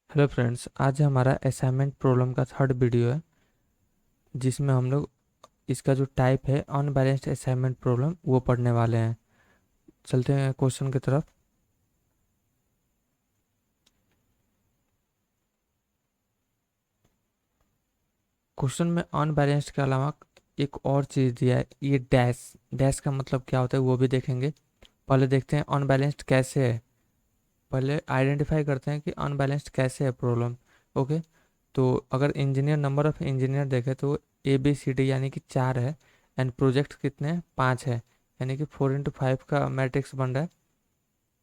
Hello friends, आज हमारा assignment problem का थर्ड वीडियो है जिसमें हम लोग इसका जो टाइप है अनबैलेंस्ड असाइनमेंट प्रॉब्लम वो पढ़ने वाले हैं। चलते हैं क्वेश्चन की तरफ। क्वेश्चन में अनबैलेंस्ड के अलावा एक और चीज़ दिया है, ये डैश। डैश का मतलब क्या होता है वो भी देखेंगे। पहले देखते हैं अनबैलेंस्ड कैसे है। पहले आइडेंटिफाई करते हैं कि अनबैलेंस्ड कैसे है प्रॉब्लम। ओके, तो अगर इंजीनियर नंबर ऑफ इंजीनियर देखें तो ए बी सी डी यानी कि 4 है। एंड प्रोजेक्ट कितने हैं? 5 है। यानी कि 4 into 5 का मैट्रिक्स बन रहा है।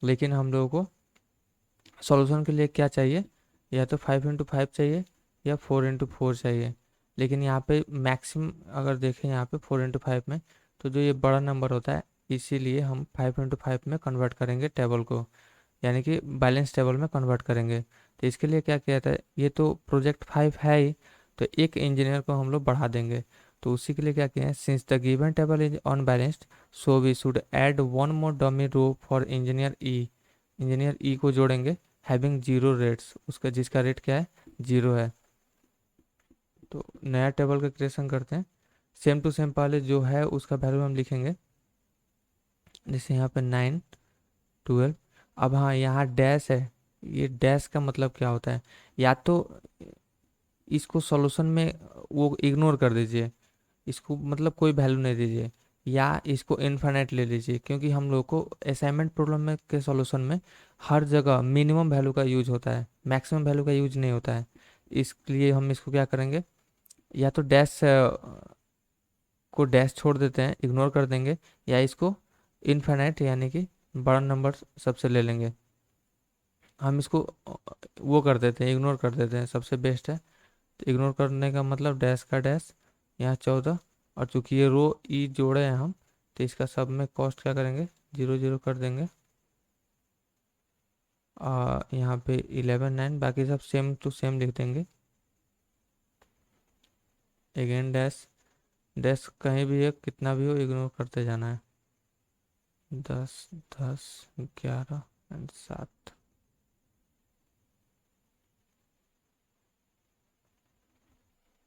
लेकिन हम लोगों को सॉल्यूशन के लिए क्या चाहिए? या तो 5 into 5 चाहिए या 4 into 4 चाहिए। लेकिन यहाँ पे मैक्सिमम अगर देखें यहाँ पे 4 into 5 में, तो जो ये बड़ा नंबर होता है इसीलिए हम 5 into 5 में कन्वर्ट करेंगे टेबल को, यानी कि बैलेंस टेबल में कन्वर्ट करेंगे। तो इसके लिए क्या किया था, ये तो प्रोजेक्ट 5 है ही, तो एक इंजीनियर को हम लोग बढ़ा देंगे। तो उसी के लिए क्या किया है, since the given table is unbalanced so we should add one more dummy row for engineer E. Engineer E को जोड़ेंगे हैविंग जीरो रेट्स, उसका जिसका रेट क्या है, जीरो है। तो नया टेबल का क्रिएशन करते हैं। सेम टू सेम पहले जो है उसका वैल्यू हम लिखेंगे, जैसे यहाँ पे 9 12। अब हाँ, यहाँ डैश है। ये डैश का मतलब क्या होता है? या तो इसको सॉल्यूशन में वो इग्नोर कर दीजिए, इसको मतलब कोई वैल्यू नहीं दीजिए, या इसको इनफाइनाइट ले लीजिए, क्योंकि हम लोग को असाइनमेंट प्रॉब्लम में के सॉल्यूशन में हर जगह मिनिमम वैल्यू का यूज होता है, मैक्सिमम वैल्यू का यूज नहीं होता है। इसलिए हम इसको क्या करेंगे, या तो डैश को डैश छोड़ देते हैं, इग्नोर कर देंगे, या इसको इनफाइनाइट यानी कि बड़ा नंबर सबसे ले लेंगे। हम इसको वो कर देते हैं, इग्नोर कर देते हैं, सबसे बेस्ट है। तो इग्नोर करने का मतलब डैश का डैश, यहाँ 14। और चूंकि ये रो ई जोड़े हैं हम, तो इसका सब में कॉस्ट क्या करेंगे, जीरो जीरो कर देंगे। यहाँ पे 11 9, बाकी सब सेम टू सेम लिख देंगे। Again dash. डैश कहीं भी है, कितना भी हो इग्नोर करते जाना है। 10 10 11 एंड 7।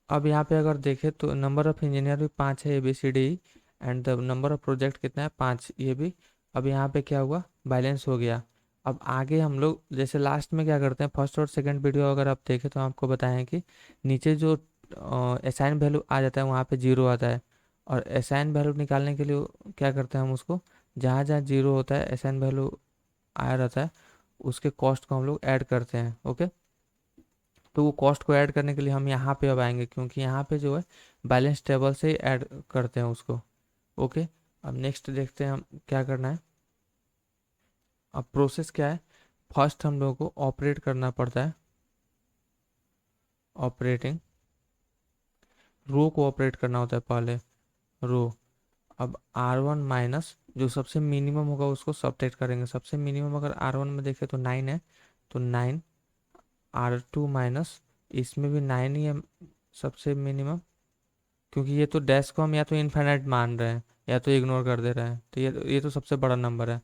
अब यहाँ पे अगर देखें तो नंबर ऑफ इंजीनियर भी 5 है, A B C D. And the number of project कितना है, 5, ये भी। अब यहाँ पे क्या हुआ, बैलेंस हो गया। अब आगे हम लोग जैसे लास्ट में क्या करते हैं, फर्स्ट और सेकंड वीडियो अगर आप देखें तो आपको बताएं कि नीचे जो असाइन वैल्यू आ जाता है वहाँ पे जीरो आता है। और असाइन वैल्यू निकालने के लिए क्या करते हैं हम उसको, जहाँ जहाँ जीरो होता है असाइन वैल्यू आया रहता है, उसके कॉस्ट को हम लोग ऐड करते हैं। ओके, तो वो कॉस्ट को ऐड करने के लिए हम यहाँ पे अब आएंगे, क्योंकि यहाँ पे जो है बैलेंस टेबल से ही ऐड करते हैं उसको। ओके, अब नेक्स्ट देखते हैं हम क्या करना है। अब प्रोसेस क्या है, फर्स्ट हम लोगों को ऑपरेट करना पड़ता है, ऑपरेटिंग रो को ऑपरेट करना होता है पहले, रो। अब R1 माइनस जो सबसे मिनिमम होगा उसको सब्ट्रैक्ट करेंगे। सबसे मिनिमम अगर R1 में देखें तो 9 है, तो 9। R2 माइनस, इसमें भी 9 ही है सबसे मिनिमम, क्योंकि ये तो डैश को हम या तो इनफाइनाइट मान रहे हैं या तो इग्नोर कर दे रहे हैं, तो ये तो सबसे बड़ा नंबर है।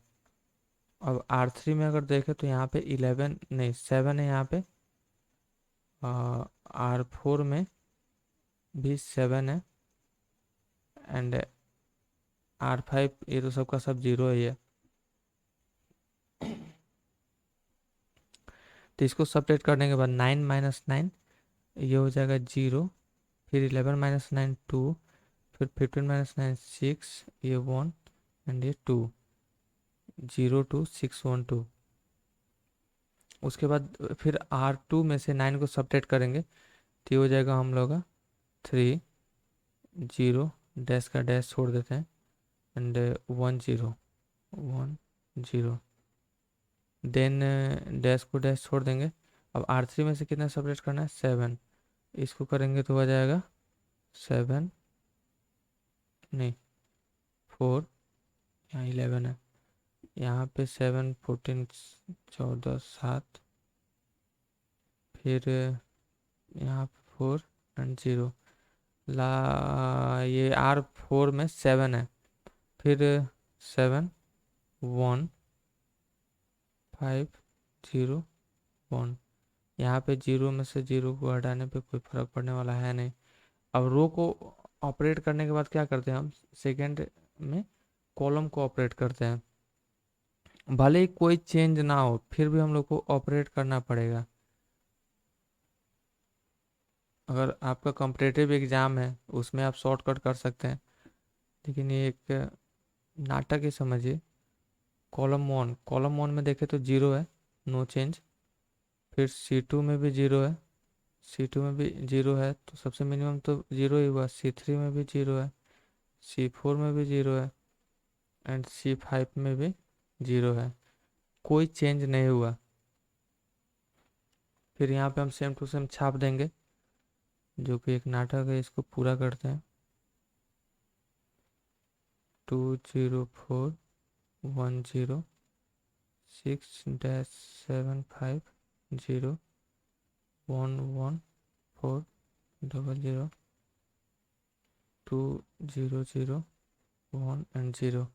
अब R3 में अगर देखें तो यहाँ पे 11 नहीं 7 है यहाँ पे। R4 में भी 7 है। एंड R5, ये तो सबका सब जीरो ही है। तो इसको सब्ट्रैक्ट करने के बाद 9 - 9 ये हो जाएगा जीरो। फिर 11 - 9 2। फिर 15 - 9 6, ये 1 एंड ये 2। 0 2 6 1 2। उसके बाद फिर R2 में से 9 को सब्ट्रैक्ट करेंगे, तो ये हो जाएगा हम लोग का 3 0। डैश का डैश छोड़ देते हैं एंड 1 0 1 0। देन डैश को डैश छोड़ देंगे। अब R3 में से कितना सब्ट्रैक्ट करना है, 7। इसको करेंगे तो हो जाएगा 7 नहीं 4। यहाँ 11 है, यहाँ पे 7 14 14 7। फिर यहाँ 4 एंड 0। ये R4 में 7 है। फिर 7 1 5 0 1। यहाँ पे जीरो में से जीरो को हटाने पे कोई फर्क पड़ने वाला है नहीं। अब रो को ऑपरेट करने के बाद क्या करते हैं हम, सेकेंड में कॉलम को ऑपरेट करते हैं। भले ही कोई चेंज ना हो फिर भी हम लोग को ऑपरेट करना पड़ेगा। अगर आपका कॉम्पिटिटिव एग्जाम है उसमें आप शॉर्टकट कर सकते हैं, लेकिन ये एक नाटक ही समझिए। कॉलम वन में देखें तो जीरो है, नो चेंज। फिर C2 में भी जीरो है, C2 में भी जीरो है, तो सबसे मिनिमम तो जीरो ही हुआ। C3 में भी जीरो है, C4 में भी जीरो है, एंड C5 में भी जीरो है। कोई चेंज नहीं हुआ। फिर यहाँ पे हम सेम टू सेम छाप देंगे, जो कि एक नाटक है, इसको पूरा करते हैं। 204 1 0 6-7 5 0 1 1 4 0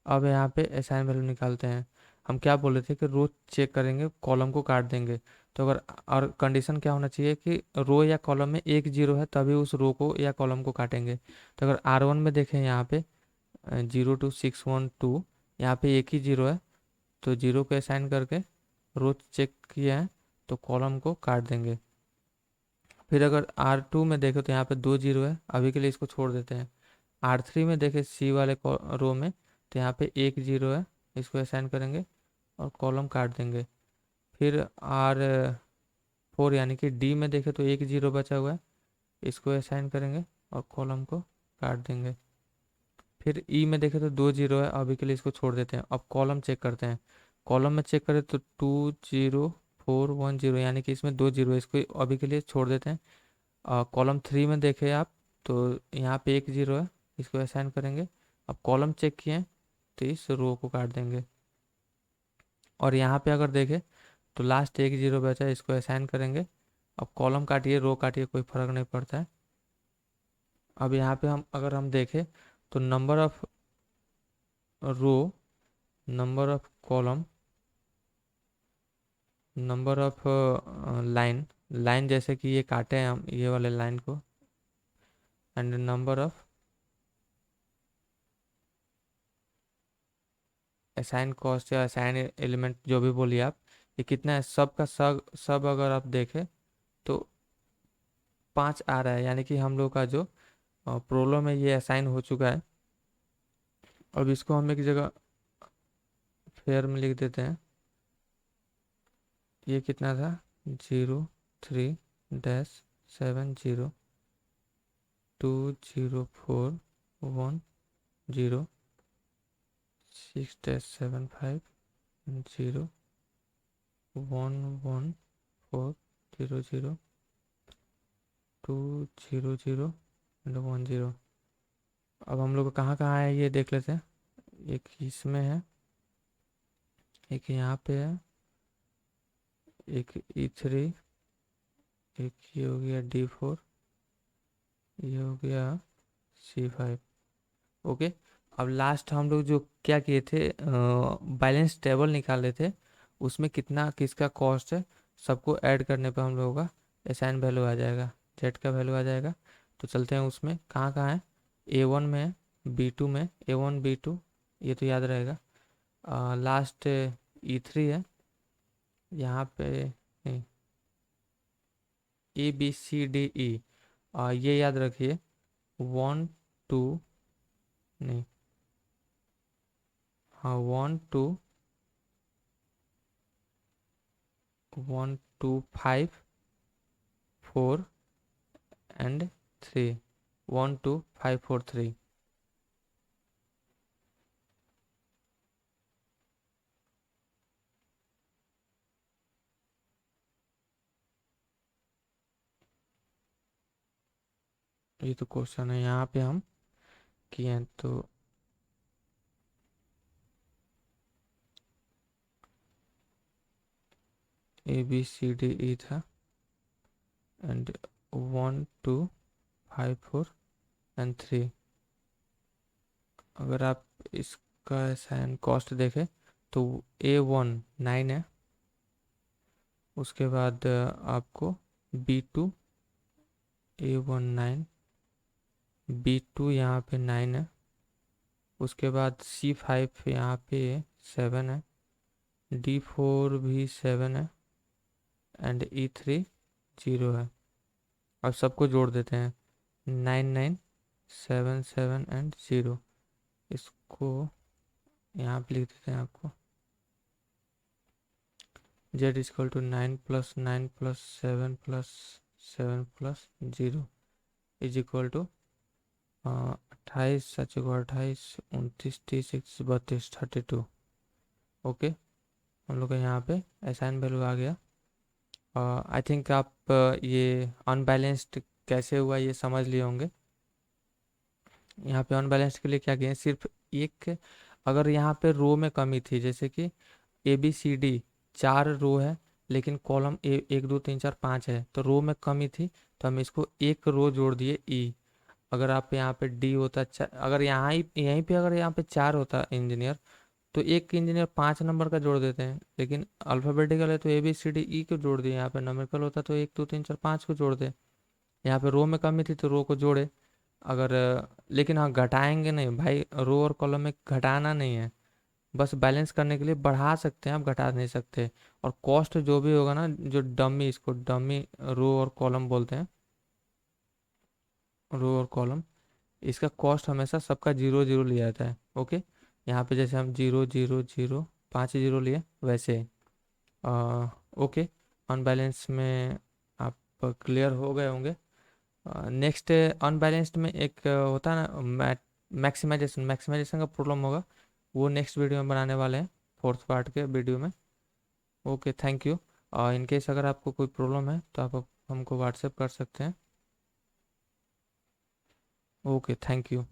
अब यहाँ पे असाइन वैल्यू निकालते हैं। हम क्या बोले थे कि रो चेक करेंगे, कॉलम को काट देंगे। तो अगर, और कंडीशन क्या होना चाहिए कि रो या कॉलम में एक जीरो है तभी उस रो को या कॉलम को काटेंगे। तो अगर R1 में देखें यहाँ पे 0 2 6 1 2, यहाँ पे एक ही जीरो है, तो जीरो को असाइन करके रो चेक किया है तो कॉलम को काट देंगे। फिर अगर R2 में देखें तो यहाँ पे दो जीरो है, अभी के लिए इसको छोड़ देते हैं। R3 में देखें C वाले रो में, तो यहाँ पे एक जीरो है, इसको असाइन करेंगे और कॉलम काट देंगे। फिर R4 यानी कि D में देखें तो एक जीरो बचा हुआ है, इसको असाइन करेंगे और कॉलम को काट देंगे। फिर ई में देखें तो दो जीरो है, अभी के लिए इसको छोड़ देते हैं। अब कॉलम चेक करते हैं। कॉलम में चेक करें तो 2 0 4 1 0, यानी कि इसमें दो जीरो है, इसको अभी के लिए छोड़ देते हैं। कॉलम 3 में देखें आप तो यहाँ पे एक जीरो है, इसको असाइन करेंगे। अब कॉलम चेक किए तो इस रो को काट देंगे। और यहाँ पे अगर देखें तो लास्ट एक जीरो बचा है, इसको असाइन करेंगे। अब कॉलम काटिए रो काटिए कोई फर्क नहीं पड़ता है। अब यहाँ पे हम अगर हम देखें तो number of row, number of column, number of line, line जैसे कि ये काटे हैं हम ये वाले लाइन को, and number of assign cost या असाइन एलिमेंट जो भी बोलिए आप, ये कितना है, सब का सब अगर आप देखें तो 5 आ रहा है, यानी कि हम लोग का जो प्रॉब्लम है ये असाइन हो चुका है। अब इसको हम एक जगह फेयर में लिख देते हैं। ये कितना था, 0 3 -7 5 0 2 0 4 1 0 अब हम लोग कहाँ कहाँ है ये देख लेते हैं। एक इसमें है, एक यहाँ पे है, एक E3, एक ये हो गया D4, ये हो गया C5। ओके। अब लास्ट हम लोग जो क्या किए थे, बैलेंस टेबल निकाले थे, उसमें कितना किसका कॉस्ट है सबको ऐड करने पे हम लोगों का असाइन वैल्यू आ जाएगा, जेड का वैल्यू आ जाएगा। तो चलते हैं उसमें कहाँ कहाँ है। A1 में है, B2 में, A1 B2 ये तो याद रहेगा। लास्ट E3 है यहाँ पे, नहीं, ABCDE, ये याद रखिए। 1 2, नहीं, हाँ 1 2 1 2 5 4 एंड 3, 1 2 5 4 3। ये तो क्वेश्चन है यहाँ पे हम किए हैं, तो ABCDE था, एंड 1 2 5 4 एंड 3। अगर आप इसका साइन कॉस्ट देखें तो A1 9 है, उसके बाद आपको B2 A19 B2 यहाँ पे 9 है। उसके बाद C5 यहाँ पे 7 है। D4 भी 7 है एंड E3 0 है। अब सबको जोड़ देते हैं 9 9 7 7 एंड 0। इसको यहाँ पे लिख देते हैं आपको Z is equal to 9 + 9 + 7 + 7 + 0 is equal to 28 सच को 28 29 30 31 32 32। ओके, हम लोग का यहाँ पे असाइन वैल्यू आ गया। आई थिंक आप ये अनबैलेंस्ड कैसे हुआ ये समझ लिए होंगे। यहाँ पे अनबैलेंस्ड के लिए क्या किया, सिर्फ एक, अगर यहाँ पे रो में कमी थी, जैसे कि ABCD 4 रो है लेकिन कॉलम ए 1 2 3 4 5 है, तो रो में कमी थी तो हम इसको एक रो जोड़ दिए E। अगर आप यहाँ पे D होता, अगर यहाँ ही यहीं पे अगर यहाँ पे 4 होता इंजीनियर, तो एक इंजीनियर 5 नंबर का जोड़ देते हैं, लेकिन अल्फ़ाबेटिकल है तो ABCD E को जोड़ दिए। यहाँ पे नंबरिकल होता तो 1 2 3 4 5 को जोड़ दे। यहाँ पे रो में कमी थी तो रो को जोड़े। अगर लेकिन हाँ, घटाएंगे नहीं भाई, रो और कॉलम में घटाना नहीं है, बस बैलेंस करने के लिए बढ़ा सकते हैं, आप घटा नहीं सकते। और कॉस्ट जो भी होगा ना, जो डमी, इसको डमी रो और कॉलम बोलते हैं, रो और कॉलम, इसका कॉस्ट हमेशा सबका 0 0 लिया जाता है। ओके, यहाँ पे जैसे हम 0 0 0 5 0 लिए वैसे। ओके, अनबैलेंस में आप क्लियर हो गए होंगे। नेक्स्ट अनबैलेंस्ड में एक होता है ना मैक्सिमाइजेशन, मैक्सिमाइजेशन का प्रॉब्लम होगा, वो नेक्स्ट वीडियो में बनाने वाले हैं, फोर्थ पार्ट के वीडियो में। Okay, thank you. In case अगर आपको कोई प्रॉब्लम है तो आप हमको व्हाट्सएप कर सकते हैं। Okay, thank you.